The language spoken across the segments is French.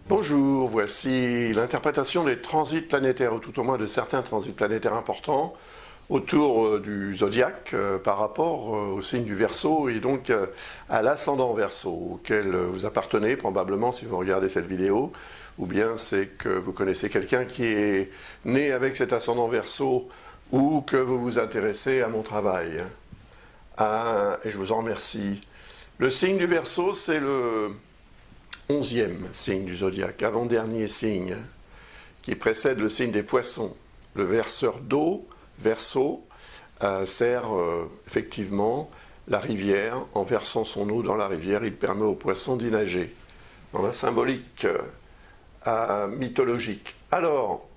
Bonjour, voici l'interprétation des transits planétaires, ou tout au moins de certains transits planétaires importants autour du zodiaque par rapport au signe du Verseau et donc à l'ascendant Verseau auquel vous appartenez probablement si vous regardez cette vidéo, ou bien c'est que vous connaissez quelqu'un qui est né avec cet ascendant Verseau ou que vous vous intéressez à mon travail. Et je vous en remercie. Le signe du Verseau, c'est le 11e signe du zodiaque, avant-dernier signe, qui précède le signe des Poissons. Le verseur d'eau, Verseau, sert effectivement la rivière. En versant son eau dans la rivière, il permet aux poissons d'y nager. Dans la symbolique mythologique. Alors,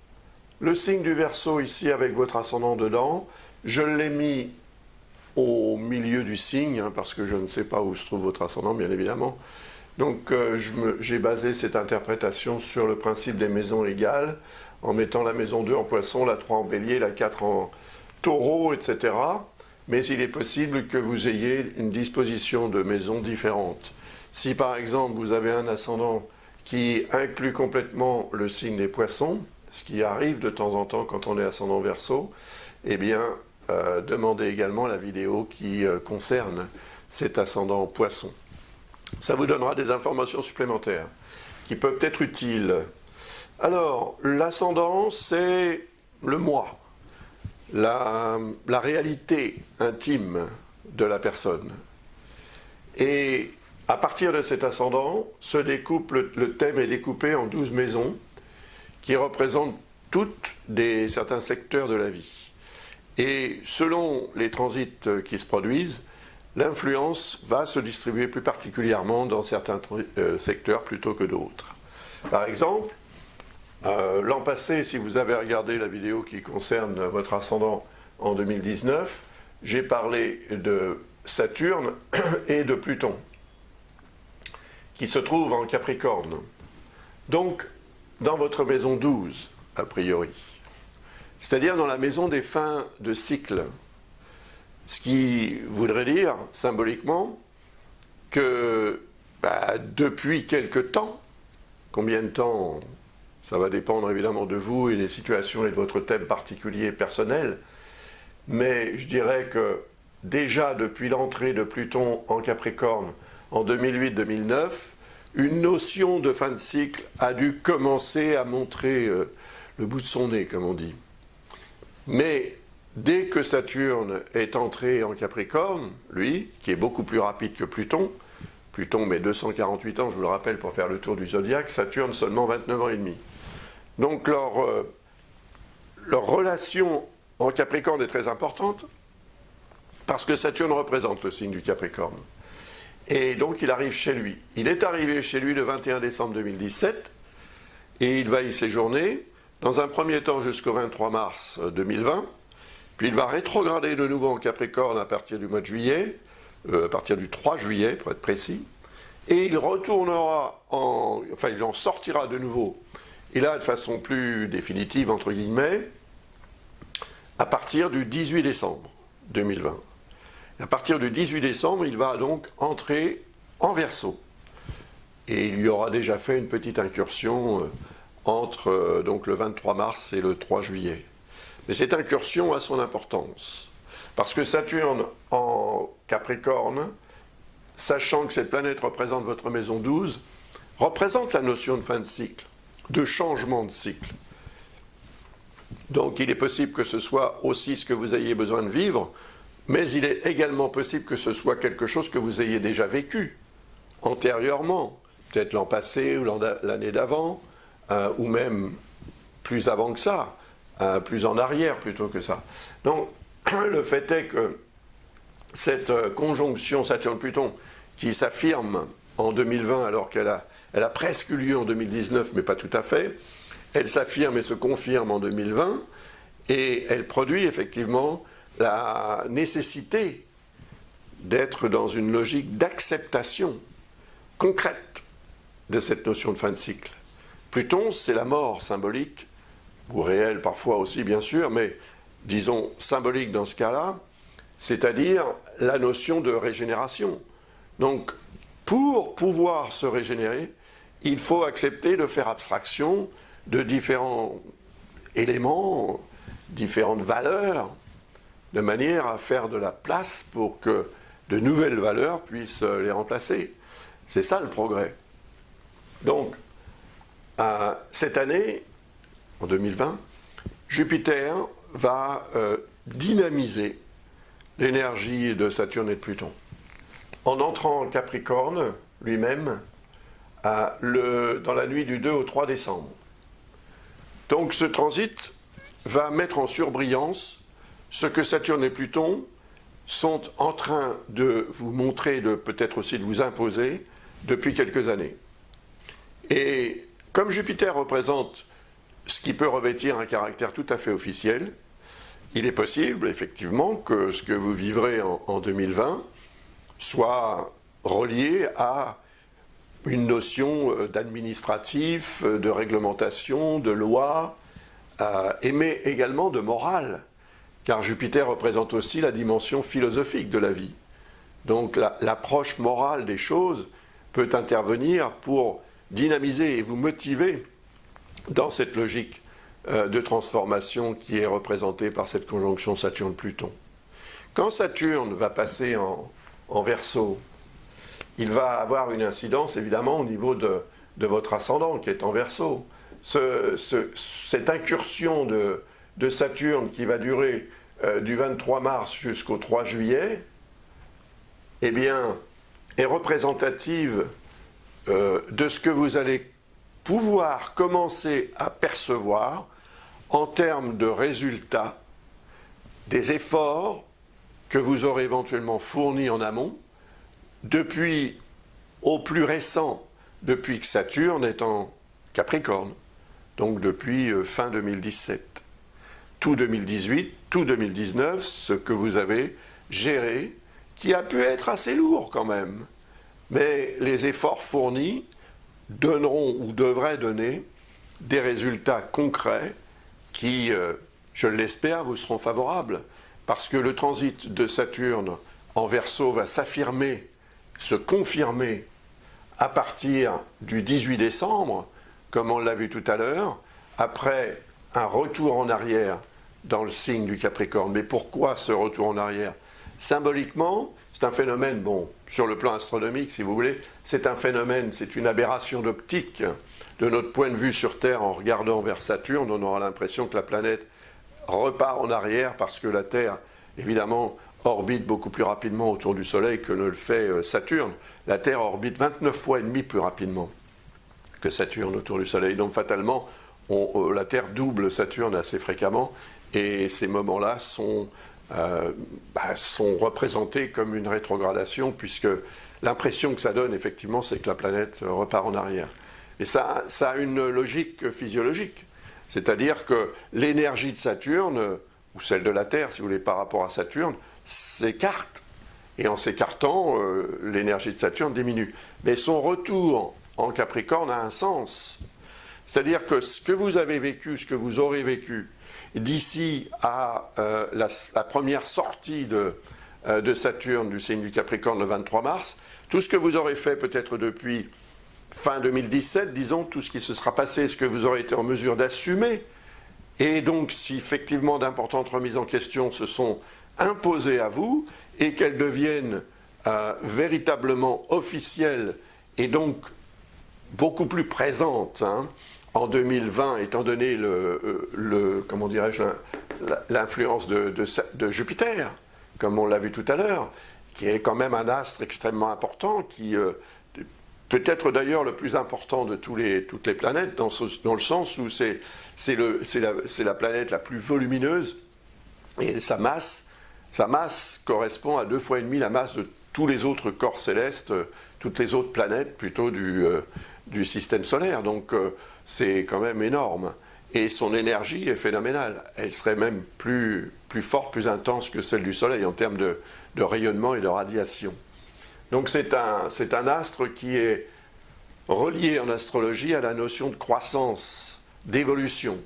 le signe du Verseau ici avec votre ascendant dedans, je l'ai mis au milieu du signe, parce que je ne sais pas où se trouve votre ascendant, bien évidemment. Donc j'ai basé cette interprétation sur le principe des maisons égales, en mettant la maison 2 en Poisson, la 3 en Bélier, la 4 en Taureau, etc. Mais il est possible que vous ayez une disposition de maisons différentes. Si par exemple vous avez un ascendant qui inclut complètement le signe des Poissons, ce qui arrive de temps en temps quand on est ascendant Verseau, eh bien demandez également la vidéo qui concerne cet ascendant Poisson. Ça vous donnera des informations supplémentaires qui peuvent être utiles. Alors, l'ascendant, c'est le moi, la réalité intime de la personne. Et à partir de cet ascendant, se découpe, le thème est découpé en 12 maisons qui représentent toutes certains secteurs de la vie. Et selon les transits qui se produisent, l'influence va se distribuer plus particulièrement dans certains secteurs plutôt que d'autres. Par exemple, l'an passé, si vous avez regardé la vidéo qui concerne votre ascendant en 2019, j'ai parlé de Saturne et de Pluton, qui se trouvent en Capricorne. Donc, dans votre maison 12, a priori, c'est-à-dire dans la maison des fins de cycle. Ce qui voudrait dire, symboliquement, que depuis quelque temps, combien de temps, ça va dépendre évidemment de vous et des situations et de votre thème particulier personnel, mais je dirais que déjà depuis l'entrée de Pluton en Capricorne en 2008-2009, une notion de fin de cycle a dû commencer à montrer le bout de son nez, comme on dit. Mais dès que Saturne est entré en Capricorne, lui, qui est beaucoup plus rapide que Pluton, Pluton met 248 ans, je vous le rappelle, pour faire le tour du zodiaque, Saturne seulement 29 ans et demi. Donc leur relation en Capricorne est très importante, parce que Saturne représente le signe du Capricorne. Et donc il arrive chez lui. Il est arrivé chez lui le 21 décembre 2017, et il va y séjourner, dans un premier temps jusqu'au 23 mars 2020, puis il va rétrograder de nouveau en Capricorne à partir du mois de juillet, à partir du 3 juillet pour être précis, et il retournera il en sortira de nouveau, et là de façon plus définitive entre guillemets, à partir du 18 décembre 2020. À partir du 18 décembre, il va donc entrer en Verseau. Et il y aura déjà fait une petite incursion entre donc le 23 mars et le 3 juillet. Mais cette incursion a son importance. Parce que Saturne en Capricorne, sachant que cette planète représente votre maison 12, représente la notion de fin de cycle, de changement de cycle. Donc il est possible que ce soit aussi ce que vous ayez besoin de vivre, mais il est également possible que ce soit quelque chose que vous ayez déjà vécu antérieurement, peut-être l'an passé ou l'année d'avant, ou même plus avant que ça, plus en arrière plutôt que ça. Donc le fait est que cette conjonction Saturne-Pluton qui s'affirme en 2020 alors qu'elle a presque eu lieu en 2019 mais pas tout à fait, elle s'affirme et se confirme en 2020 et elle produit effectivement la nécessité d'être dans une logique d'acceptation concrète de cette notion de fin de cycle. Pluton, c'est la mort symbolique, ou réelle parfois aussi bien sûr, mais disons symbolique dans ce cas-là, c'est-à-dire la notion de régénération. Donc, pour pouvoir se régénérer, il faut accepter de faire abstraction de différents éléments, différentes valeurs, de manière à faire de la place pour que de nouvelles valeurs puissent les remplacer. C'est ça le progrès. Donc, cette année, en 2020, Jupiter va dynamiser l'énergie de Saturne et de Pluton. En entrant en Capricorne lui-même, dans la nuit du 2 au 3 décembre. Donc ce transit va mettre en surbrillance ce que Saturne et Pluton sont en train de vous montrer, de peut-être aussi de vous imposer depuis quelques années. Et comme Jupiter représente ce qui peut revêtir un caractère tout à fait officiel, il est possible effectivement que ce que vous vivrez en 2020 soit relié à une notion d'administratif, de réglementation, de loi, mais également de morale, car Jupiter représente aussi la dimension philosophique de la vie. Donc l'approche morale des choses peut intervenir pour dynamiser et vous motiver dans cette logique de transformation qui est représentée par cette conjonction Saturne-Pluton. Quand Saturne va passer en Verseau, il va avoir une incidence évidemment au niveau de votre ascendant qui est en Verseau. Cette incursion de Saturne qui va durer du 23 mars jusqu'au 3 juillet, eh bien, est représentative de ce que vous allez pouvoir commencer à percevoir en termes de résultats des efforts que vous aurez éventuellement fournis en amont, depuis au plus récent, depuis que Saturne est en Capricorne, donc depuis fin 2017. Tout 2018, tout 2019, ce que vous avez géré, qui a pu être assez lourd quand même, mais les efforts fournis donneront ou devraient donner des résultats concrets qui, je l'espère, vous seront favorables, parce que le transit de Saturne en Verseau va s'affirmer, se confirmer à partir du 18 décembre, comme on l'a vu tout à l'heure, après un retour en arrière dans le signe du Capricorne. Mais pourquoi ce retour en arrière? Symboliquement, c'est un phénomène, bon, sur le plan astronomique, si vous voulez, c'est un phénomène, c'est une aberration d'optique. De notre point de vue sur Terre, en regardant vers Saturne, on aura l'impression que la planète repart en arrière parce que la Terre, évidemment, orbite beaucoup plus rapidement autour du Soleil que ne le fait Saturne. La Terre orbite 29 fois et demi plus rapidement que Saturne autour du Soleil. Donc fatalement, la Terre double Saturne assez fréquemment et ces moments-là sont représentés comme une rétrogradation puisque l'impression que ça donne effectivement c'est que la planète repart en arrière. Et ça a une logique physiologique. C'est-à-dire que l'énergie de Saturne, ou celle de la Terre si vous voulez par rapport à Saturne, s'écarte. Et en s'écartant, l'énergie de Saturne diminue. Mais son retour en Capricorne a un sens. C'est-à-dire que ce que vous avez vécu, ce que vous aurez vécu, d'ici à la première sortie de Saturne du signe du Capricorne le 23 mars, tout ce que vous aurez fait peut-être depuis fin 2017, disons, tout ce qui se sera passé, ce que vous aurez été en mesure d'assumer, et donc si effectivement d'importantes remises en question se sont imposées à vous, et qu'elles deviennent véritablement officielles, et donc beaucoup plus présentes en 2020, étant donné comment dirais-je, l'influence de Jupiter, comme on l'a vu tout à l'heure, qui est quand même un astre extrêmement important, qui peut-être d'ailleurs le plus important de toutes les planètes, dans le sens où c'est la planète la plus volumineuse, et sa masse correspond à 2,5 fois la masse de tous les autres corps célestes, toutes les autres planètes plutôt du système solaire. Donc c'est quand même énorme. Et son énergie est phénoménale. Elle serait même plus forte, plus intense que celle du Soleil en termes de rayonnement et de radiation. Donc c'est un astre qui est relié en astrologie à la notion de croissance, d'évolution,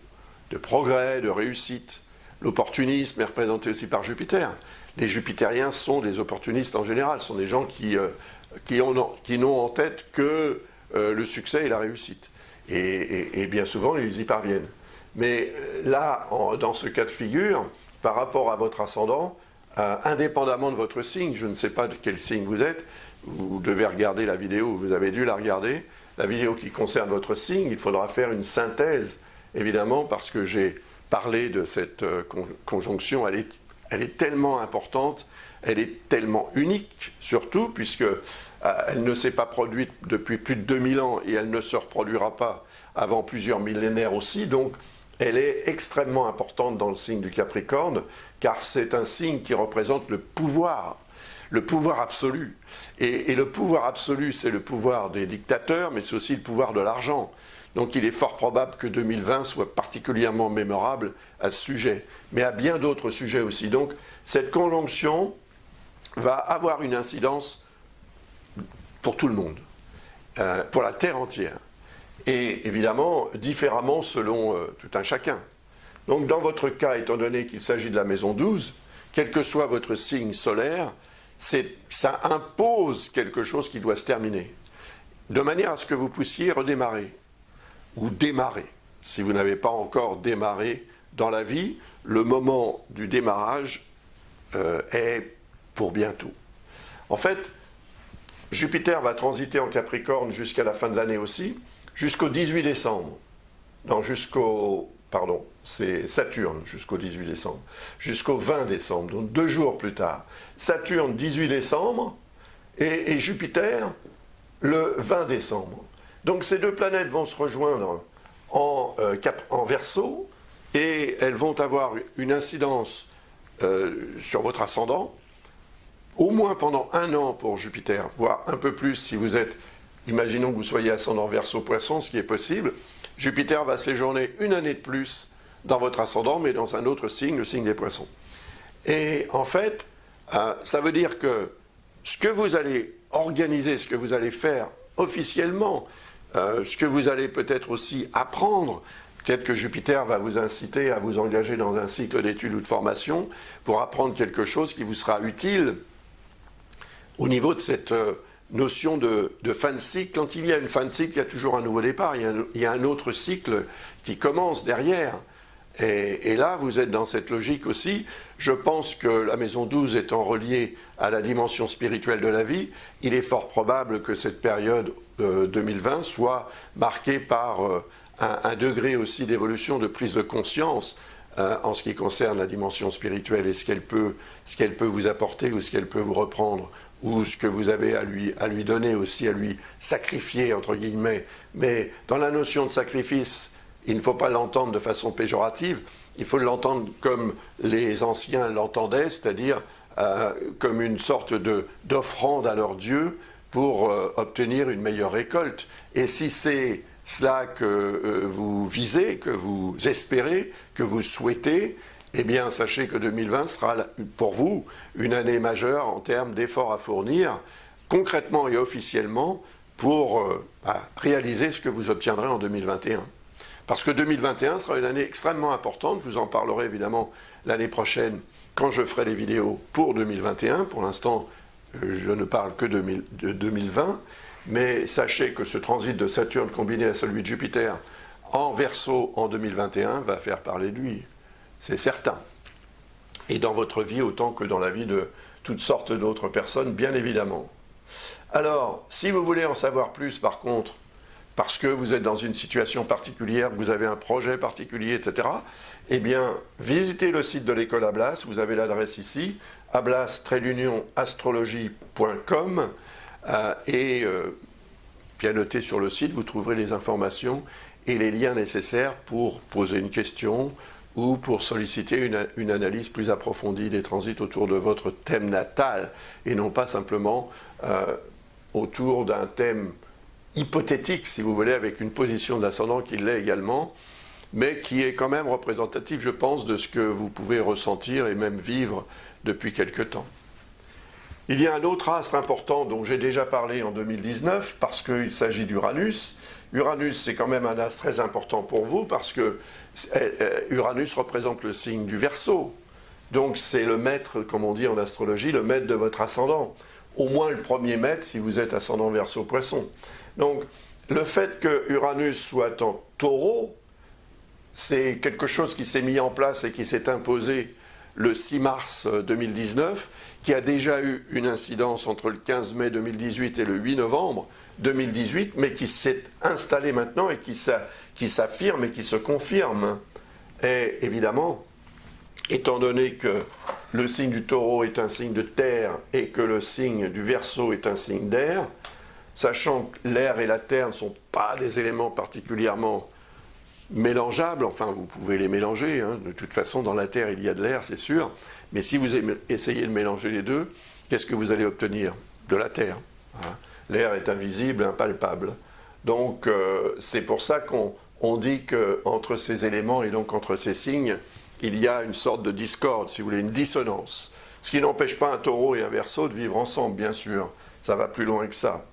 de progrès, de réussite. L'opportunisme est représenté aussi par Jupiter. Les jupitériens sont des opportunistes en général, sont des gens qui n'ont en tête que le succès et la réussite. Et bien souvent, ils y parviennent. Mais là, dans ce cas de figure, par rapport à votre ascendant, indépendamment de votre signe, je ne sais pas de quel signe vous êtes, vous devez regarder la vidéo, vous avez dû la regarder, la vidéo qui concerne votre signe, il faudra faire une synthèse, évidemment, parce que j'ai parlé de cette conjonction, elle est tellement importante, elle est tellement unique, surtout, puisque elle ne s'est pas produite depuis plus de 2000 ans et elle ne se reproduira pas avant plusieurs millénaires aussi, donc elle est extrêmement importante dans le signe du Capricorne, car c'est un signe qui représente le pouvoir absolu. Et le pouvoir absolu, c'est le pouvoir des dictateurs, mais c'est aussi le pouvoir de l'argent. Donc il est fort probable que 2020 soit particulièrement mémorable à ce sujet, mais à bien d'autres sujets aussi. Donc cette conjonction va avoir une incidence pour tout le monde, pour la Terre entière. Et évidemment, différemment selon tout un chacun. Donc dans votre cas, étant donné qu'il s'agit de la maison 12, quel que soit votre signe solaire, ça impose quelque chose qui doit se terminer, de manière à ce que vous puissiez redémarrer, ou démarrer. Si vous n'avez pas encore démarré dans la vie, le moment du démarrage est pour bientôt. En fait, Jupiter va transiter en Capricorne jusqu'à la fin de l'année aussi, jusqu'au 18 décembre. Non, c'est Saturne jusqu'au 18 décembre. Jusqu'au 20 décembre, donc 2 jours plus tard. Saturne, 18 décembre, et Jupiter, le 20 décembre. Donc ces deux planètes vont se rejoindre en Verseau, et elles vont avoir une incidence sur votre ascendant, au moins pendant 1 an pour Jupiter, voire un peu plus si vous êtes, imaginons que vous soyez ascendant Verseau Poisson, ce qui est possible. Jupiter va séjourner 1 année de plus dans votre ascendant, mais dans un autre signe, le signe des Poissons. Et en fait, ça veut dire que ce que vous allez organiser, ce que vous allez faire officiellement, ce que vous allez peut-être aussi apprendre, peut-être que Jupiter va vous inciter à vous engager dans un cycle d'études ou de formation pour apprendre quelque chose qui vous sera utile au niveau de cette notion de fin de cycle. Quand il y a une fin de cycle, il y a toujours un nouveau départ, il y a un autre cycle qui commence derrière. Et là, vous êtes dans cette logique aussi. Je pense que la maison 12 étant reliée à la dimension spirituelle de la vie, il est fort probable que cette période 2020 soit marquée par un degré aussi d'évolution, de prise de conscience en ce qui concerne la dimension spirituelle et ce qu'elle peut vous apporter ou ce qu'elle peut vous reprendre, ou ce que vous avez à lui donner aussi, à lui sacrifier, entre guillemets. Mais dans la notion de sacrifice, il ne faut pas l'entendre de façon péjorative, il faut l'entendre comme les anciens l'entendaient, c'est-à-dire comme une sorte d'offrande à leur Dieu pour obtenir une meilleure récolte. Et si c'est cela que vous visez, que vous espérez, que vous souhaitez, eh bien sachez que 2020 sera pour vous une année majeure en termes d'efforts à fournir, concrètement et officiellement, pour réaliser ce que vous obtiendrez en 2021. Parce que 2021 sera une année extrêmement importante, je vous en parlerai évidemment l'année prochaine quand je ferai les vidéos pour 2021. Pour l'instant, je ne parle que de 2020, mais sachez que ce transit de Saturne combiné à celui de Jupiter en Verseau en 2021 va faire parler de lui, c'est certain. Et dans votre vie autant que dans la vie de toutes sortes d'autres personnes, bien évidemment. Alors, si vous voulez en savoir plus par contre, parce que vous êtes dans une situation particulière, vous avez un projet particulier, etc., eh bien, visitez le site de l'école Ablas, vous avez l'adresse ici, ablas-astrologie.com, et bien noté sur le site, vous trouverez les informations et les liens nécessaires pour poser une question ou pour solliciter une analyse plus approfondie des transits autour de votre thème natal, et non pas simplement autour d'un thème hypothétique, si vous voulez, avec une position d'ascendant qui l'est également, mais qui est quand même représentative, je pense, de ce que vous pouvez ressentir et même vivre depuis quelque temps. Il y a un autre astre important dont j'ai déjà parlé en 2019 parce qu'il s'agit d'Uranus. Uranus, c'est quand même un astre très important pour vous parce que Uranus représente le signe du Verseau. Donc c'est le maître, comme on dit en astrologie, le maître de votre ascendant. Au moins le premier maître si vous êtes ascendant Verseau-Poisson. Donc le fait que Uranus soit en Taureau, c'est quelque chose qui s'est mis en place et qui s'est imposé le 6 mars 2019, qui a déjà eu une incidence entre le 15 mai 2018 et le 8 novembre 2018, mais qui s'est installé maintenant et qui s'affirme et qui se confirme. Et évidemment, étant donné que le signe du Taureau est un signe de terre et que le signe du Verseau est un signe d'air, sachant que l'air et la terre ne sont pas des éléments particulièrement mélangeables, enfin vous pouvez les mélanger, hein. De toute façon dans la terre il y a de l'air c'est sûr, mais si vous essayez de mélanger les deux, qu'est-ce que vous allez obtenir? De la terre, hein. L'air est invisible, impalpable. Donc c'est pour ça qu'on dit qu'entre ces éléments et donc entre ces signes, il y a une sorte de discorde, si vous voulez, une dissonance. Ce qui n'empêche pas un Taureau et un Verseau de vivre ensemble, bien sûr. Ça va plus loin que ça,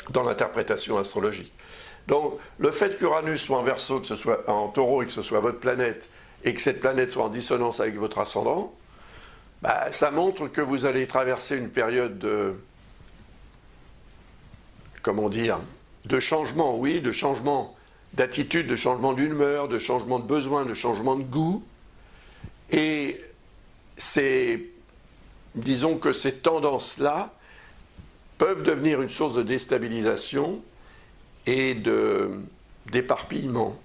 dans l'interprétation astrologique. Donc, le fait qu'Uranus soit en Verseau, que ce soit en Taureau et que ce soit votre planète, et que cette planète soit en dissonance avec votre ascendant, bah, ça montre que vous allez traverser une période de, comment dire, de changement, oui, de changement d'attitude, de changement d'humeur, de changement de besoin, de changement de goût. Et disons que ces tendances-là peuvent devenir une source de déstabilisation et d'éparpillement,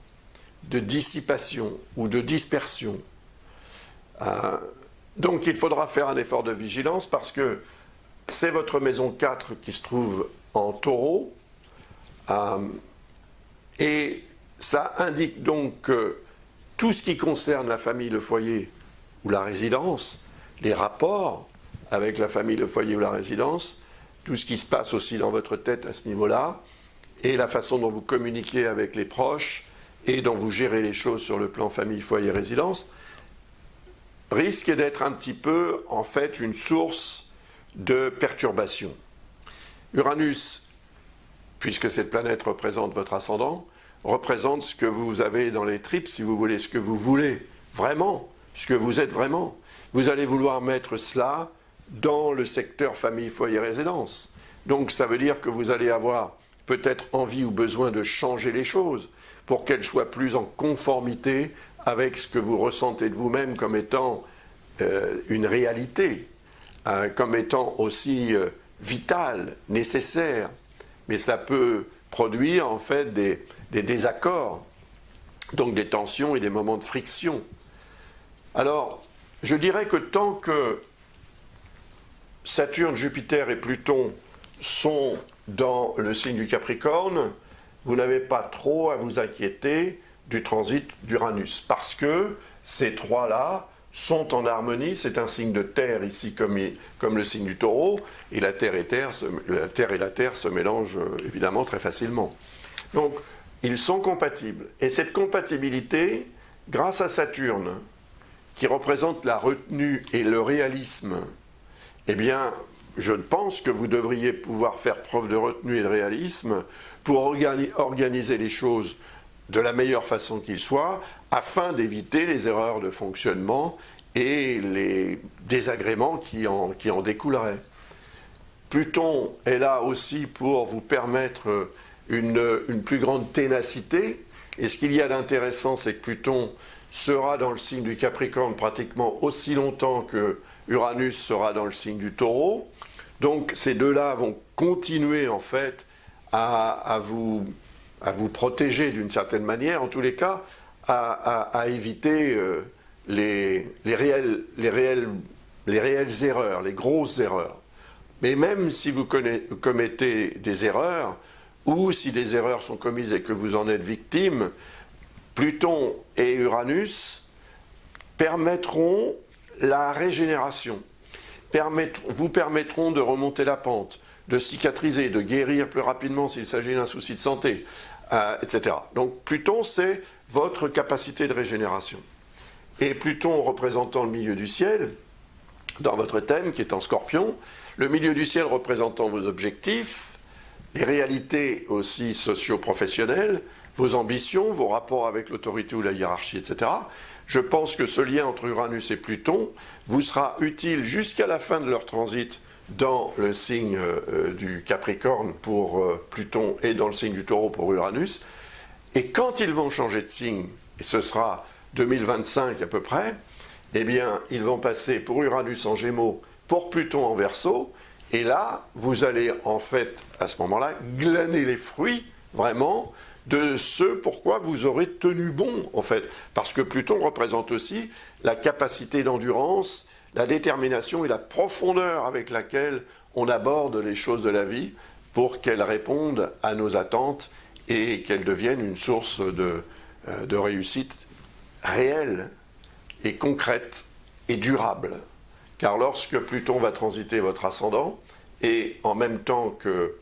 de dissipation ou de dispersion. Donc il faudra faire un effort de vigilance parce que c'est votre maison 4 qui se trouve en Taureau et ça indique donc que tout ce qui concerne la famille, le foyer ou la résidence, les rapports avec la famille, le foyer ou la résidence, tout ce qui se passe aussi dans votre tête à ce niveau-là, et la façon dont vous communiquez avec les proches et dont vous gérez les choses sur le plan famille, foyer, résidence, risque d'être un petit peu, en fait, une source de perturbation. Uranus, puisque cette planète représente votre ascendant, représente ce que vous avez dans les tripes, si vous voulez, ce que vous voulez vraiment, ce que vous êtes vraiment. Vous allez vouloir mettre cela dans le secteur famille, foyer, résidence. Donc ça veut dire que vous allez avoir peut-être envie ou besoin de changer les choses pour qu'elles soient plus en conformité avec ce que vous ressentez de vous-même comme étant une réalité, comme étant aussi vitale, nécessaire. Mais cela peut produire en fait des désaccords, donc des tensions et des moments de friction. Alors, je dirais que tant que Saturne, Jupiter et Pluton sont dans le signe du Capricorne, vous n'avez pas trop à vous inquiéter du transit d'Uranus, parce que ces trois-là sont en harmonie. C'est un signe de terre ici comme le signe du Taureau, et la terre et la terre se mélangent évidemment très facilement. Donc, ils sont compatibles. Et cette compatibilité, grâce à Saturne, qui représente la retenue et le réalisme, eh bien, je pense que vous devriez pouvoir faire preuve de retenue et de réalisme pour organiser les choses de la meilleure façon qu'il soit, afin d'éviter les erreurs de fonctionnement et les désagréments qui en découleraient. Pluton est là aussi pour vous permettre une plus grande ténacité, et ce qu'il y a d'intéressant, c'est que Pluton sera dans le signe du Capricorne pratiquement aussi longtemps que Uranus sera dans le signe du Taureau. Donc ces deux-là vont continuer en fait à vous protéger d'une certaine manière, en tous les cas, à éviter les réelles erreurs, les grosses erreurs. Mais même si vous commettez des erreurs, ou si des erreurs sont commises et que vous en êtes victime, Pluton et Uranus permettront la régénération, vous permettront de remonter la pente, de cicatriser, de guérir plus rapidement s'il s'agit d'un souci de santé, etc. Donc Pluton, c'est votre capacité de régénération. Et Pluton représentant le milieu du ciel, dans votre thème qui est en Scorpion, le milieu du ciel représentant vos objectifs, les réalités aussi socio-professionnelles, vos ambitions, vos rapports avec l'autorité ou la hiérarchie, etc. Je pense que ce lien entre Uranus et Pluton vous sera utile jusqu'à la fin de leur transit dans le signe du Capricorne pour Pluton et dans le signe du Taureau pour Uranus. Et quand ils vont changer de signe, et ce sera 2025 à peu près, eh bien, ils vont passer pour Uranus en Gémeaux, pour Pluton en Verseau, et là, vous allez en fait, à ce moment-là, glaner les fruits, vraiment, de ce pourquoi vous aurez tenu bon, en fait. Parce que Pluton représente aussi la capacité d'endurance, la détermination et la profondeur avec laquelle on aborde les choses de la vie pour qu'elles répondent à nos attentes et qu'elles deviennent une source de réussite réelle et concrète et durable. Car lorsque Pluton va transiter votre ascendant, et en même temps que,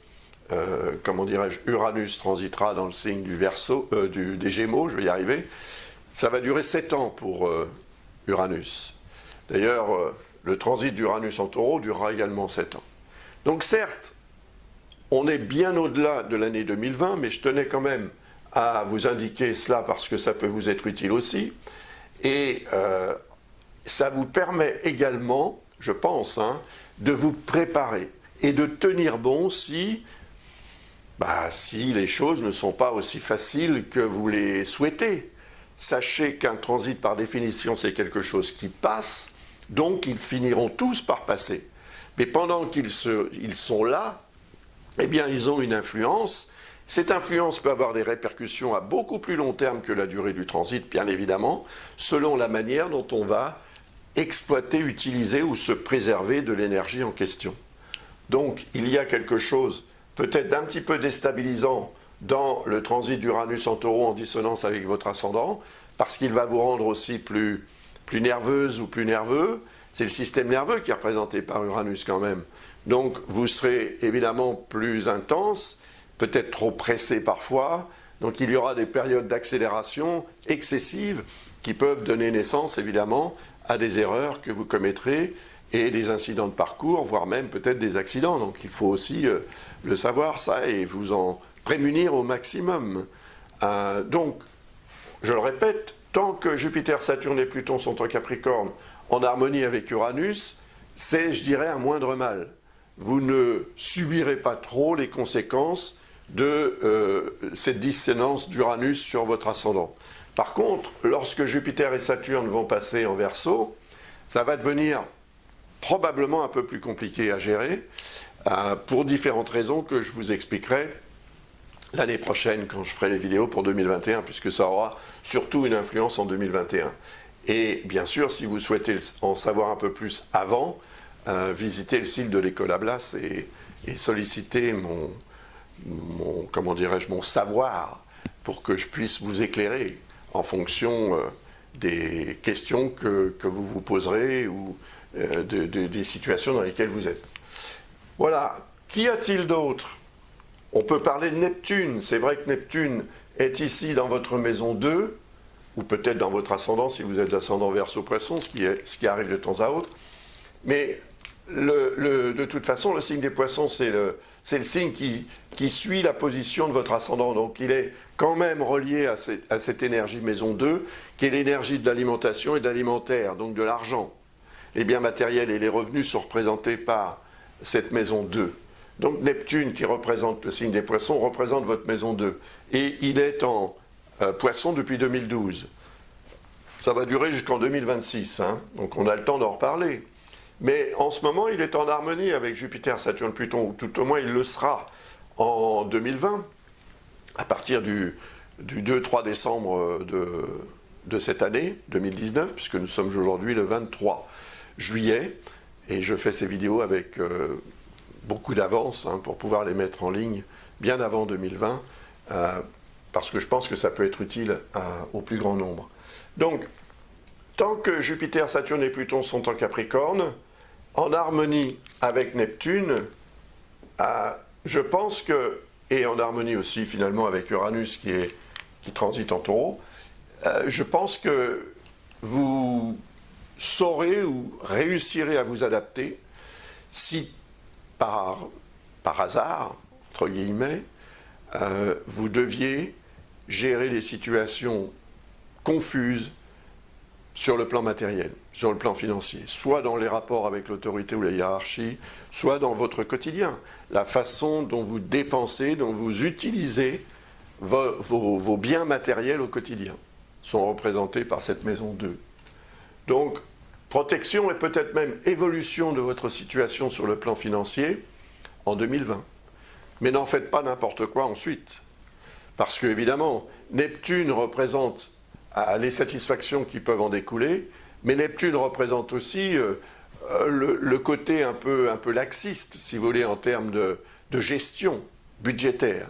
comment dirais-je, Uranus transitera dans le signe du Verseau, des Gémeaux, je vais y arriver, ça va durer 7 ans pour Uranus. D'ailleurs, le transit d'Uranus en Taureau durera également 7 ans. Donc certes, on est bien au-delà de l'année 2020, mais je tenais quand même à vous indiquer cela parce que ça peut vous être utile aussi. Et ça vous permet également, je pense, de vous préparer et de tenir bon si les choses ne sont pas aussi faciles que vous les souhaitez. Sachez qu'un transit, par définition, c'est quelque chose qui passe, donc ils finiront tous par passer. Mais pendant qu'ils sont là, eh bien, ils ont une influence. Cette influence peut avoir des répercussions à beaucoup plus long terme que la durée du transit, bien évidemment, selon la manière dont on va exploiter, utiliser ou se préserver de l'énergie en question. Donc, il y a quelque chose peut-être d'un petit peu déstabilisant dans le transit d'Uranus en Taureau en dissonance avec votre ascendant, parce qu'il va vous rendre aussi plus nerveuse ou plus nerveux. C'est le système nerveux qui est représenté par Uranus quand même. Donc, vous serez évidemment plus intense, peut-être trop pressé parfois. Donc, il y aura des périodes d'accélération excessives qui peuvent donner naissance, évidemment, à des erreurs que vous commettrez et des incidents de parcours, voire même peut-être des accidents. Donc, il faut aussi le savoir, ça, et vous en prémunir au maximum. Donc, je le répète, tant que Jupiter, Saturne et Pluton sont en Capricorne, en harmonie avec Uranus, c'est, je dirais, un moindre mal. Vous ne subirez pas trop les conséquences de cette dissonance d'Uranus sur votre ascendant. Par contre, lorsque Jupiter et Saturne vont passer en Verseau, ça va devenir probablement un peu plus compliqué à gérer, pour différentes raisons que je vous expliquerai l'année prochaine quand je ferai les vidéos pour 2021, puisque ça aura surtout une influence en 2021. Et bien sûr, si vous souhaitez en savoir un peu plus avant, visitez le site de l'École Ablas et sollicitez mon savoir pour que je puisse vous éclairer en fonction des questions que vous vous poserez ou des situations dans lesquelles vous êtes. Voilà. Qu'y a-t-il d'autre? On peut parler de Neptune. C'est vrai que Neptune est ici dans votre maison 2, ou peut-être dans votre ascendant si vous êtes ascendant Verseau-Poisson, ce qui arrive de temps à autre. Mais de toute façon, le signe des Poissons, c'est le signe qui suit la position de votre ascendant. Donc il est quand même relié à cette énergie maison 2, qui est l'énergie de l'alimentation et de l'alimentaire, donc de l'argent. Les biens matériels et les revenus sont représentés par cette maison 2. Donc Neptune, qui représente le signe des Poissons, représente votre maison 2. Et il est en Poisson depuis 2012. Ça va durer jusqu'en 2026, donc on a le temps d'en reparler. Mais en ce moment, il est en harmonie avec Jupiter, Saturne, Pluton, ou tout au moins il le sera en 2020, à partir du 2-3 décembre de cette année, 2019, puisque nous sommes aujourd'hui le 23 juillet, et je fais ces vidéos avec beaucoup d'avance pour pouvoir les mettre en ligne bien avant 2020, parce que je pense que ça peut être utile au plus grand nombre. Donc, tant que Jupiter, Saturne et Pluton sont en Capricorne, en harmonie avec Neptune, je pense que, et en harmonie aussi finalement avec Uranus qui transite en Taureau, je pense que vous saurez ou réussirez à vous adapter si par hasard, entre guillemets, vous deviez gérer des situations confuses sur le plan matériel, sur le plan financier, soit dans les rapports avec l'autorité ou la hiérarchie, soit dans votre quotidien, la façon dont vous dépensez, dont vous utilisez vos biens matériels au quotidien, sont représentés par cette maison 2. Donc, protection et peut-être même évolution de votre situation sur le plan financier en 2020. Mais n'en faites pas n'importe quoi ensuite. Parce que, évidemment, Neptune représente les satisfactions qui peuvent en découler, mais Neptune représente aussi le côté un peu laxiste, si vous voulez, en termes de gestion budgétaire.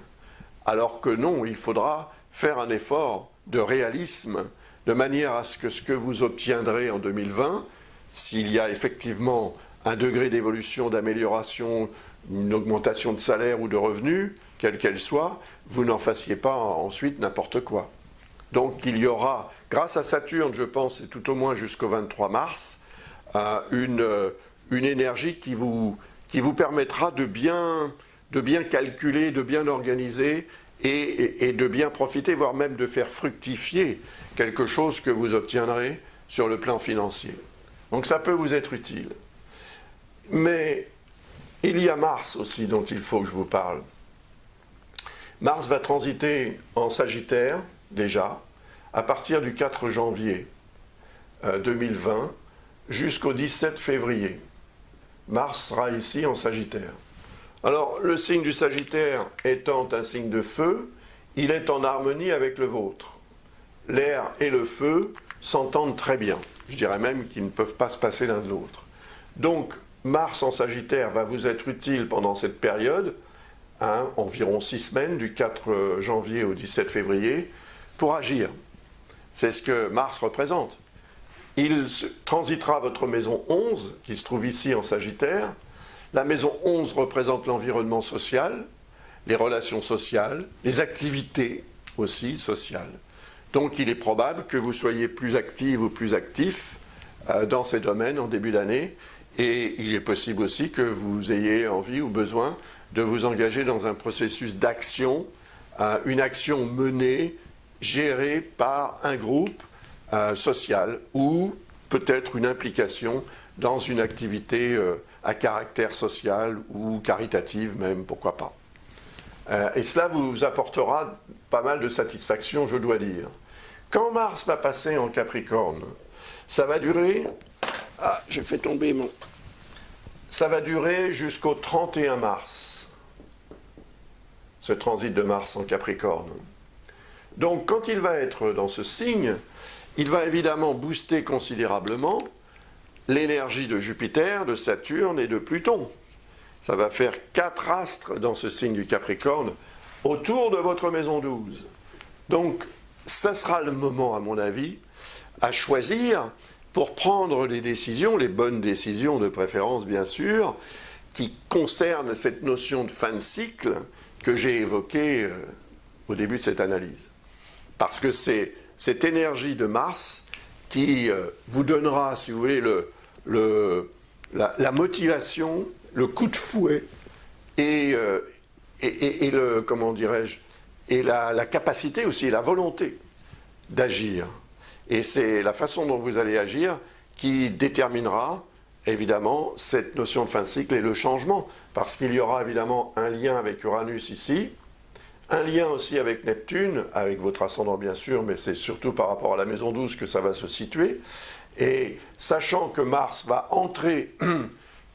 Alors que non, il faudra faire un effort de réalisme, de manière à ce que vous obtiendrez en 2020, s'il y a effectivement un degré d'évolution, d'amélioration, une augmentation de salaire ou de revenus, quelle qu'elle soit, vous n'en fassiez pas ensuite n'importe quoi. Donc il y aura, grâce à Saturne, je pense, et tout au moins jusqu'au 23 mars, une énergie qui vous permettra de bien calculer, de bien organiser et de bien profiter, voire même de faire fructifier quelque chose que vous obtiendrez sur le plan financier. Donc ça peut vous être utile. Mais il y a Mars aussi dont il faut que je vous parle. Mars va transiter en Sagittaire, déjà, à partir du 4 janvier 2020 jusqu'au 17 février. Mars sera ici en Sagittaire. Alors, le signe du Sagittaire étant un signe de feu, il est en harmonie avec le vôtre. L'air et le feu s'entendent très bien. Je dirais même qu'ils ne peuvent pas se passer l'un de l'autre. Donc, Mars en Sagittaire va vous être utile pendant cette période, environ 6 semaines, du 4 janvier au 17 février, pour agir. C'est ce que Mars représente. Il transitera votre maison 11, qui se trouve ici en Sagittaire. La maison 11 représente l'environnement social, les relations sociales, les activités aussi sociales. Donc il est probable que vous soyez plus active ou plus actif dans ces domaines en début d'année, et il est possible aussi que vous ayez envie ou besoin de vous engager dans un processus d'action, une action menée, gérée par un groupe social, ou peut-être une implication dans une activité à caractère social ou caritative même, pourquoi pas. Et cela vous apportera pas mal de satisfaction, je dois dire. Quand Mars va passer en Capricorne, ça va durer... Ah, j'ai fait tomber mon... Ça va durer jusqu'au 31 mars, ce transit de Mars en Capricorne. Donc, quand il va être dans ce signe, il va évidemment booster considérablement l'énergie de Jupiter, de Saturne et de Pluton. Ça va faire 4 astres dans ce signe du Capricorne autour de votre maison 12. Donc, ça sera le moment, à mon avis, à choisir pour prendre les décisions, les bonnes décisions de préférence, bien sûr, qui concernent cette notion de fin de cycle que j'ai évoquée au début de cette analyse. Parce que c'est cette énergie de Mars qui vous donnera, si vous voulez, la motivation, le coup de fouet et le, comment dirais-je, et la capacité aussi, la volonté d'agir. Et c'est la façon dont vous allez agir qui déterminera, évidemment, cette notion de fin de cycle et le changement. Parce qu'il y aura évidemment un lien avec Uranus ici, un lien aussi avec Neptune, avec votre ascendant bien sûr, mais c'est surtout par rapport à la maison 12 que ça va se situer. Et sachant que Mars va entrer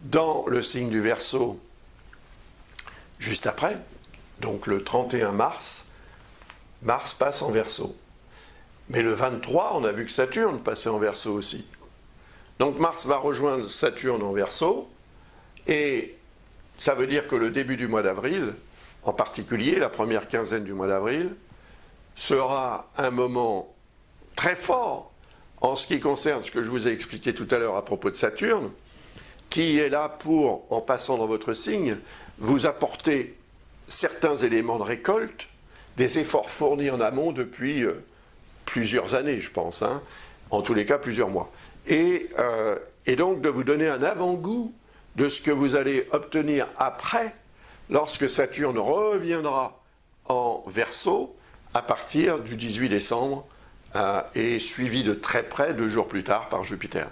dans le signe du Verseau juste après, donc le 31 mars, Mars passe en Verseau. Mais le 23, on a vu que Saturne passait en Verseau aussi. Donc Mars va rejoindre Saturne en Verseau, et ça veut dire que le début du mois d'avril, en particulier la première quinzaine du mois d'avril, sera un moment très fort en ce qui concerne ce que je vous ai expliqué tout à l'heure à propos de Saturne, qui est là pour, en passant dans votre signe, vous apporter certains éléments de récolte, des efforts fournis en amont depuis plusieurs années, je pense, en tous les cas plusieurs mois. et donc de vous donner un avant-goût de ce que vous allez obtenir après, lorsque Saturne reviendra en Verseau à partir du 18 décembre et suivi de très près 2 jours plus tard par Jupiter.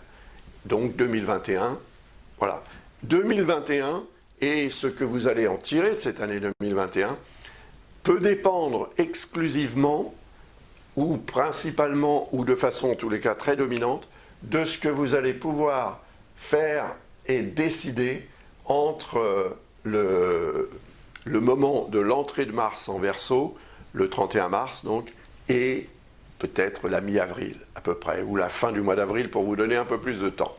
Donc 2021, voilà. 2021 et ce que vous allez en tirer de cette année 2021 peut dépendre exclusivement ou principalement ou de façon en tous les cas très dominante de ce que vous allez pouvoir faire et décider entre le moment de l'entrée de Mars en Verseau, le 31 mars donc, et peut-être la mi-avril à peu près, ou la fin du mois d'avril pour vous donner un peu plus de temps.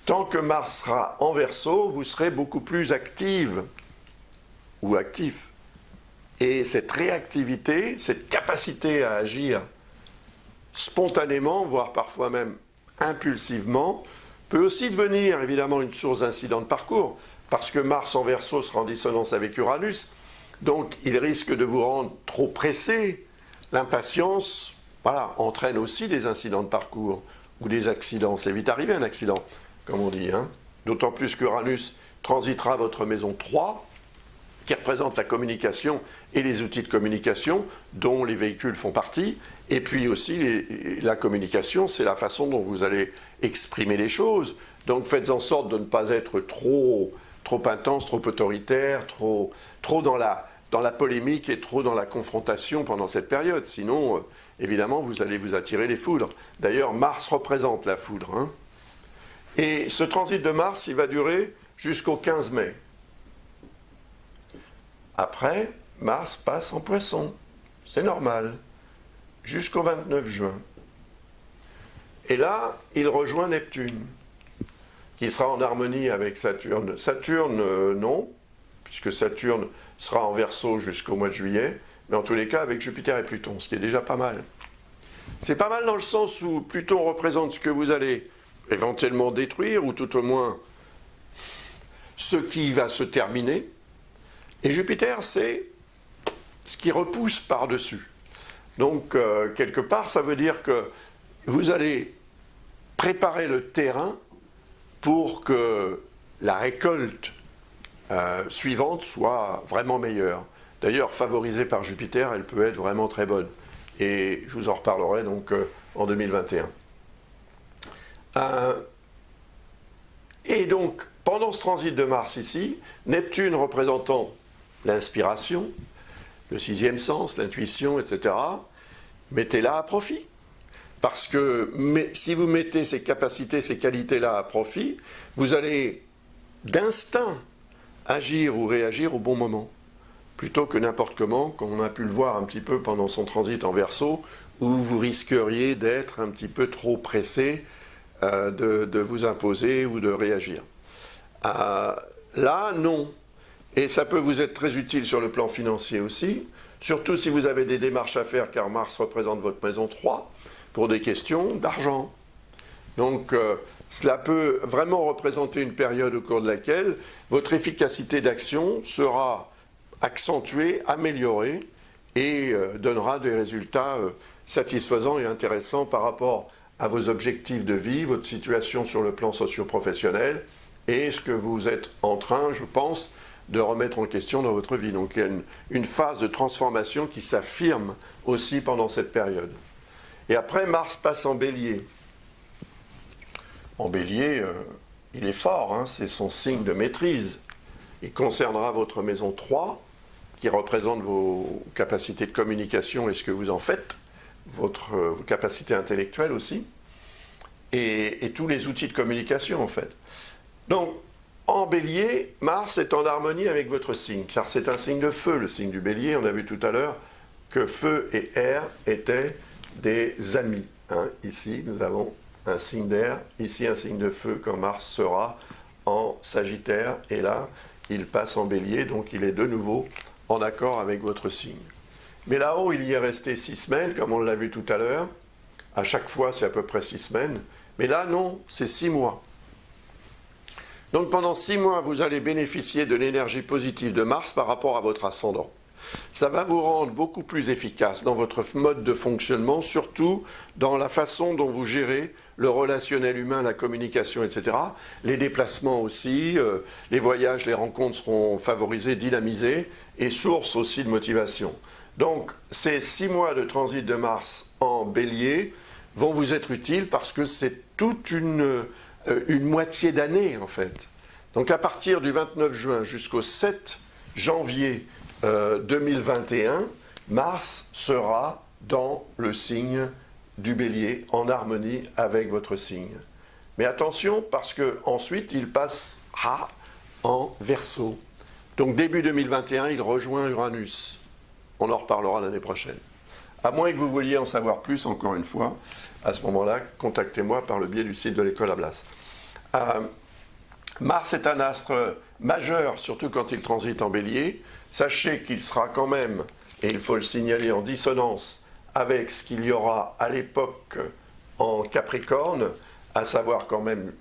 Tant que Mars sera en Verseau, vous serez beaucoup plus active ou actif. Et cette réactivité, cette capacité à agir spontanément, voire parfois même impulsivement, peut aussi devenir évidemment une source d'incident de parcours, parce que Mars en Verseau sera en dissonance avec Uranus, donc il risque de vous rendre trop pressé. L'impatience, voilà, entraîne aussi des incidents de parcours ou des accidents. C'est vite arrivé un accident, comme on dit, hein. D'autant plus qu'Uranus transitera votre maison 3, qui représente la communication et les outils de communication, dont les véhicules font partie. Et puis aussi, la communication, c'est la façon dont vous allez exprimer les choses. Donc faites en sorte de ne pas être trop intense, trop autoritaire, trop dans la polémique et trop dans la confrontation pendant cette période. Sinon, évidemment, vous allez vous attirer les foudres. D'ailleurs, Mars représente la foudre, hein. Et ce transit de Mars, il va durer jusqu'au 15 mai. Après, Mars passe en Poisson. C'est normal. Jusqu'au 29 juin. Et là, il rejoint Neptune, qui sera en harmonie avec Saturne. Saturne, non, puisque Saturne sera en Verseau jusqu'au mois de juillet, mais en tous les cas avec Jupiter et Pluton, ce qui est déjà pas mal. C'est pas mal dans le sens où Pluton représente ce que vous allez éventuellement détruire, ou tout au moins ce qui va se terminer, et Jupiter, c'est ce qui repousse par-dessus. Donc, quelque part, ça veut dire que vous allez préparer le terrain pour que la récolte suivante soit vraiment meilleure. D'ailleurs, favorisée par Jupiter, elle peut être vraiment très bonne. Et je vous en reparlerai donc en 2021. Et donc, pendant ce transit de Mars ici, Neptune représentant l'inspiration, le sixième sens, l'intuition, etc., mettez-la à profit. Parce que si vous mettez ces capacités, ces qualités-là à profit, vous allez d'instinct agir ou réagir au bon moment, plutôt que n'importe comment, comme on a pu le voir un petit peu pendant son transit en Verseau, où vous risqueriez d'être un petit peu trop pressé de vous imposer ou de réagir. Là, non. Et ça peut vous être très utile sur le plan financier aussi, surtout si vous avez des démarches à faire, car Mars représente votre maison 3, pour des questions d'argent. Donc, cela peut vraiment représenter une période au cours de laquelle votre efficacité d'action sera accentuée, améliorée, et donnera des résultats satisfaisants et intéressants par rapport à vos objectifs de vie, votre situation sur le plan socio-professionnel, et ce que vous êtes en train, je pense, de remettre en question dans votre vie. Donc il y a une phase de transformation qui s'affirme aussi pendant cette période. Et après, Mars passe en Bélier. En Bélier, il est fort, hein, c'est son signe de maîtrise. Il concernera votre maison 3, qui représente vos capacités de communication et ce que vous en faites, vos capacités intellectuelles aussi, et tous les outils de communication en fait. Donc, en Bélier, Mars est en harmonie avec votre signe, car c'est un signe de feu, le signe du Bélier. On a vu tout à l'heure que feu et air étaient des amis. Hein. Ici, nous avons un signe d'air, ici un signe de feu, quand Mars sera en Sagittaire, et là, il passe en Bélier, donc il est de nouveau en accord avec votre signe. Mais là-haut, il y est resté 6 semaines, comme on l'a vu tout à l'heure. À chaque fois, c'est à peu près 6 semaines. Mais là, non, c'est 6 mois. Donc pendant 6 mois, vous allez bénéficier de l'énergie positive de Mars par rapport à votre ascendant. Ça va vous rendre beaucoup plus efficace dans votre mode de fonctionnement, surtout dans la façon dont vous gérez le relationnel humain, la communication, etc. Les déplacements aussi, les voyages, les rencontres seront favorisés, dynamisés et source aussi de motivation. Donc, ces 6 mois de transit de Mars en Bélier vont vous être utiles parce que c'est toute une moitié d'année en fait. Donc à partir du 29 juin jusqu'au 7 janvier 2021, Mars sera dans le signe du Bélier en harmonie avec votre signe. Mais attention parce qu'ensuite il passera en Verseau. Donc début 2021, il rejoint Uranus. On en reparlera l'année prochaine. À moins que vous vouliez en savoir plus, encore une fois, à ce moment-là, contactez-moi par le biais du site de l'école Ablas. Mars est un astre majeur, surtout quand il transite en Bélier. Sachez qu'il sera quand même, et il faut le signaler, en dissonance avec ce qu'il y aura à l'époque en Capricorne, à savoir quand même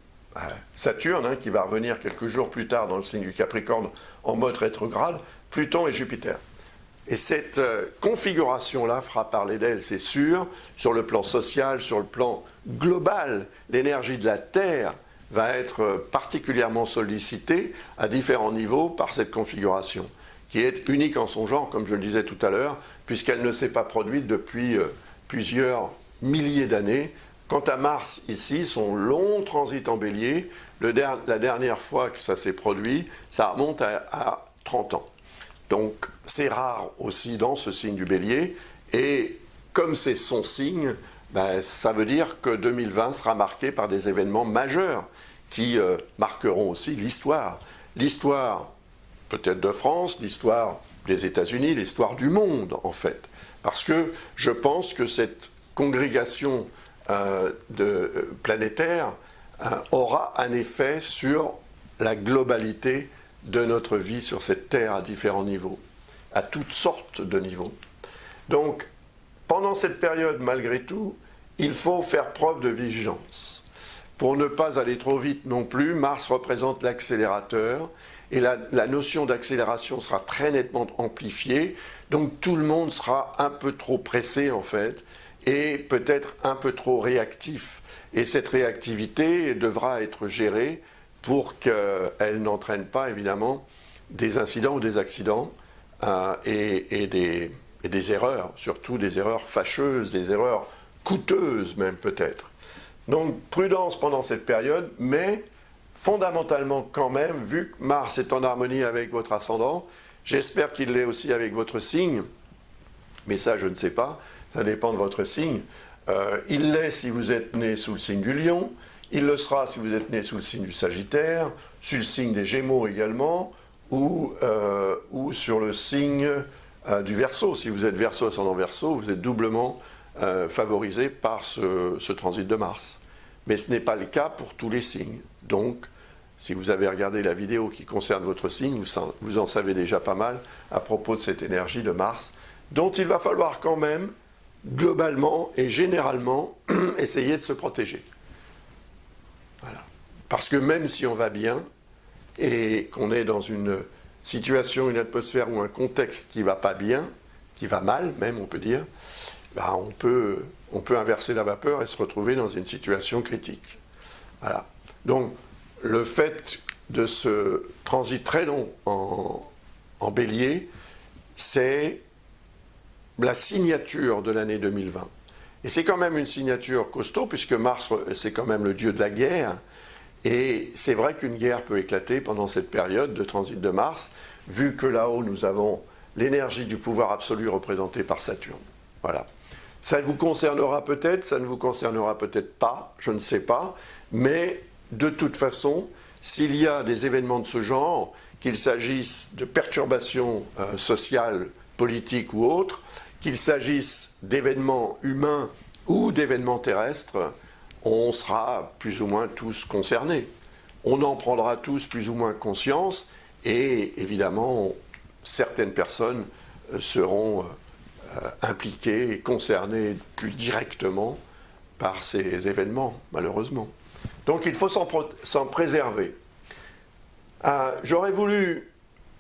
Saturne, qui va revenir quelques jours plus tard dans le signe du Capricorne en mode rétrograde, Pluton et Jupiter. Et cette configuration-là fera parler d'elle, c'est sûr, sur le plan social, sur le plan global. L'énergie de la Terre va être particulièrement sollicitée à différents niveaux par cette configuration, qui est unique en son genre, comme je le disais tout à l'heure, puisqu'elle ne s'est pas produite depuis plusieurs milliers d'années. Quant à Mars, ici, son long transit en Bélier, la dernière fois que ça s'est produit, ça remonte à 30 ans. Donc c'est rare aussi dans ce signe du Bélier, et comme c'est son signe, ça veut dire que 2020 sera marqué par des événements majeurs qui marqueront aussi l'histoire. L'histoire peut-être de France, l'histoire des États-Unis, l'histoire du monde en fait. Parce que je pense que cette congrégation planétaire aura un effet sur la globalité de notre vie sur cette Terre à différents niveaux, à toutes sortes de niveaux. Donc, pendant cette période, malgré tout, il faut faire preuve de vigilance. Pour ne pas aller trop vite non plus, Mars représente l'accélérateur, et la notion d'accélération sera très nettement amplifiée, donc tout le monde sera un peu trop pressé en fait, et peut-être un peu trop réactif. Et cette réactivité devra être gérée pour qu'elle n'entraîne pas, évidemment, des incidents ou des accidents et des erreurs, surtout des erreurs fâcheuses, des erreurs coûteuses même peut-être. Donc prudence pendant cette période, mais fondamentalement quand même, vu que Mars est en harmonie avec votre ascendant, j'espère qu'il l'est aussi avec votre signe, mais ça je ne sais pas, ça dépend de votre signe. Il l'est si vous êtes né sous le signe du Lion, il le sera si vous êtes né sous le signe du Sagittaire, sous le signe des Gémeaux également, ou sur le signe du Verseau. Si vous êtes Verseau, ascendant Verseau, vous êtes doublement favorisé par ce transit de Mars. Mais ce n'est pas le cas pour tous les signes. Donc, si vous avez regardé la vidéo qui concerne votre signe, vous en savez déjà pas mal à propos de cette énergie de Mars, dont il va falloir quand même, globalement et généralement, essayer de se protéger. Voilà. Parce que même si on va bien et qu'on est dans une situation, une atmosphère ou un contexte qui ne va pas bien, qui va mal même on peut dire, on peut inverser la vapeur et se retrouver dans une situation critique. Voilà. Donc le fait de ce transit très long en Bélier, c'est la signature de l'année 2020. Et c'est quand même une signature costaud, puisque Mars, c'est quand même le dieu de la guerre. Et c'est vrai qu'une guerre peut éclater pendant cette période de transit de Mars, vu que là-haut, nous avons l'énergie du pouvoir absolu représentée par Saturne. Voilà. Ça vous concernera peut-être, ça ne vous concernera peut-être pas, je ne sais pas. Mais de toute façon, s'il y a des événements de ce genre, qu'il s'agisse de perturbations sociales, politiques ou autres, qu'il s'agisse d'événements humains ou d'événements terrestres, on sera plus ou moins tous concernés. On en prendra tous plus ou moins conscience et évidemment, certaines personnes seront impliquées et concernées plus directement par ces événements, malheureusement. Donc il faut s'en préserver. J'aurais voulu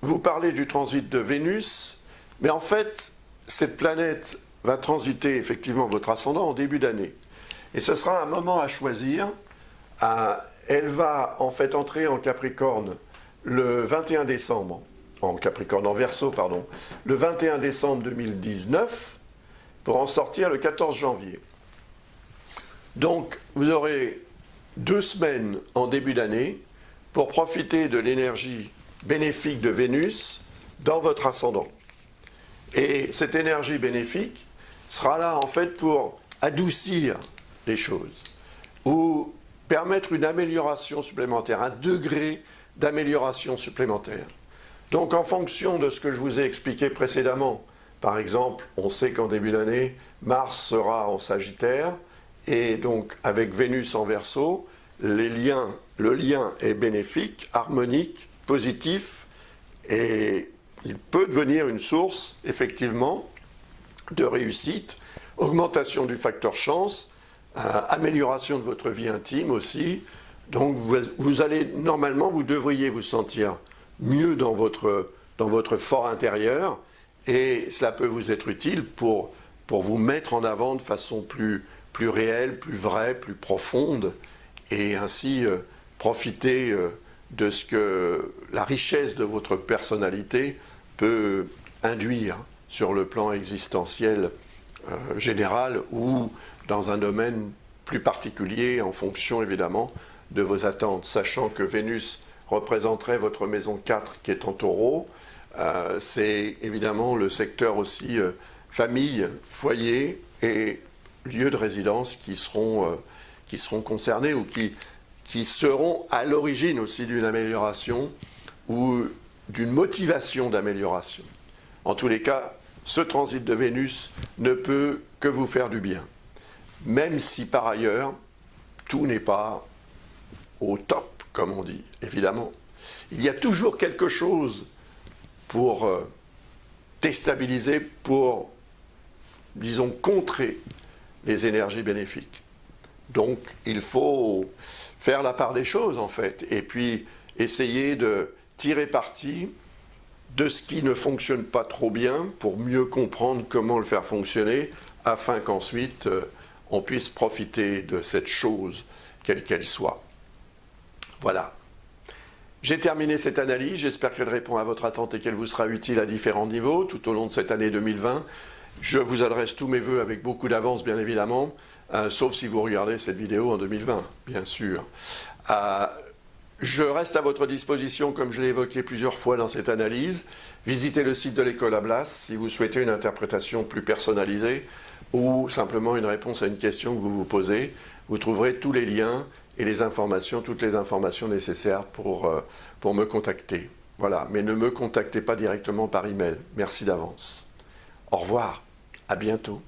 vous parler du transit de Vénus, Mais en fait, cette planète va transiter effectivement votre ascendant en début d'année. Et ce sera un moment à choisir. Elle va en fait entrer en Capricorne le 21 décembre, en Capricorne, en Verseau, pardon, le 21 décembre 2019, pour en sortir le 14 janvier. Donc, vous aurez 2 semaines en début d'année pour profiter de l'énergie bénéfique de Vénus dans votre ascendant. Et cette énergie bénéfique sera là en fait pour adoucir les choses ou permettre une amélioration supplémentaire, un degré d'amélioration supplémentaire. Donc en fonction de ce que je vous ai expliqué précédemment, par exemple, on sait qu'en début d'année, Mars sera en Sagittaire, et donc avec Vénus en Verseau, le lien est bénéfique, harmonique, positif, et il peut devenir une source, effectivement, de réussite, augmentation du facteur chance, amélioration de votre vie intime aussi. Donc vous allez, normalement, vous devriez vous sentir mieux dans votre fort intérieur, et cela peut vous être utile pour vous mettre en avant de façon plus réelle, plus vraie, plus profonde, et ainsi profiter de ce que la richesse de votre personnalité peut induire sur le plan existentiel général ou dans un domaine plus particulier en fonction évidemment de vos attentes, sachant que Vénus représenterait votre maison 4 qui est en Taureau. C'est évidemment le secteur aussi famille, foyer et lieu de résidence qui seront concernés ou qui seront à l'origine aussi d'une amélioration ou d'une motivation d'amélioration. En tous les cas, ce transit de Vénus ne peut que vous faire du bien, même si par ailleurs, tout n'est pas au top, comme on dit, évidemment. Il y a toujours quelque chose pour déstabiliser, pour, disons, contrer les énergies bénéfiques. Donc, il faut faire la part des choses, en fait, et puis essayer de tirer parti de ce qui ne fonctionne pas trop bien pour mieux comprendre comment le faire fonctionner, afin qu'ensuite on puisse profiter de cette chose, quelle qu'elle soit. Voilà. J'ai terminé cette analyse, j'espère qu'elle répond à votre attente et qu'elle vous sera utile à différents niveaux tout au long de cette année 2020. Je vous adresse tous mes vœux avec beaucoup d'avance, bien évidemment, sauf si vous regardez cette vidéo en 2020, bien sûr. Je reste à votre disposition, comme je l'ai évoqué plusieurs fois dans cette analyse. Visitez le site de l'école Ablas si vous souhaitez une interprétation plus personnalisée ou simplement une réponse à une question que vous vous posez. Vous trouverez tous les liens et les informations, toutes les informations nécessaires pour me contacter. Voilà, mais ne me contactez pas directement par email. Merci d'avance. Au revoir, à bientôt.